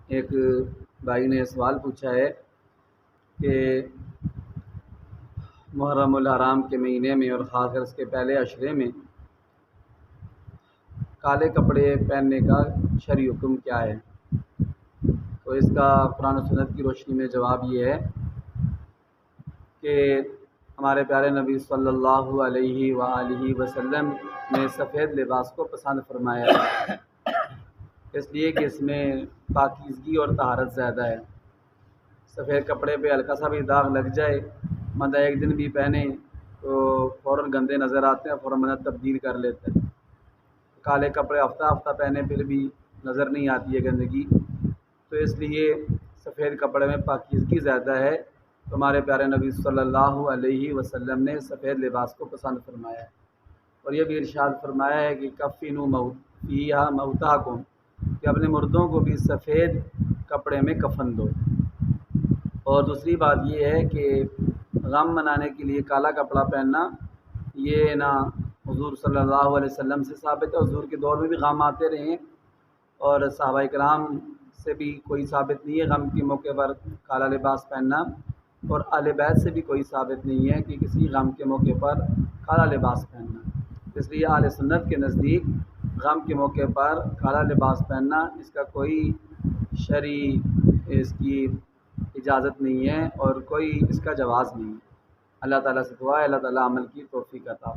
ایک بھائی نے سوال پوچھا ہے کہ محرم الحرام کے مہینے میں اور خاص کر اس کے پہلے عشرے میں کالے کپڑے پہننے کا شرعی حکم کیا ہے؟ تو اس کا قرآن و سنت کی روشنی میں جواب یہ ہے کہ ہمارے پیارے نبی صلی اللہ علیہ وآلہ وسلم نے سفید لباس کو پسند فرمایا ہے، اس لیے کہ اس میں پاکیزگی اور طہارت زیادہ ہے۔ سفید کپڑے پہ ہلکا سا بھی داغ لگ جائے، بندہ ایک دن بھی پہنے تو فوراً گندے نظر آتے ہیں، فوراً بندہ تبدیل کر لیتا ہے۔ کالے کپڑے ہفتہ ہفتہ پہنے پھر بھی نظر نہیں آتی ہے گندگی، تو اس لیے سفید کپڑے میں پاکیزگی زیادہ ہے، تو ہمارے پیارے نبی صلی اللہ علیہ وسلم نے سفید لباس کو پسند فرمایا ہے۔ اور یہ بھی ارشاد فرمایا ہے کہ کفنوا فیہا موتاکم، کہ اپنے مردوں کو بھی سفید کپڑے میں کفن دو۔ اور دوسری بات یہ ہے کہ غم منانے کے لیے کالا کپڑا پہننا یہ نہ حضور صلی اللہ علیہ وسلم سے ثابت ہے، حضور کے دور میں بھی غم آتے رہے ہیں، اور صحابہ کرام سے بھی کوئی ثابت نہیں ہے غم کے موقع پر کالا لباس پہننا، اور اہل بیت سے بھی کوئی ثابت نہیں ہے کہ کسی غم کے موقع پر کالا لباس پہننا۔ اس لیے اہل سنت کے نزدیک غم کے موقع پر کالا لباس پہننا اس کا کوئی شرعی اس کی اجازت نہیں ہے اور کوئی اس کا جواز نہیں ہے۔ اللہ تعالیٰ سے دعا ہے اللہ تعالیٰ عمل کی توفیق عطا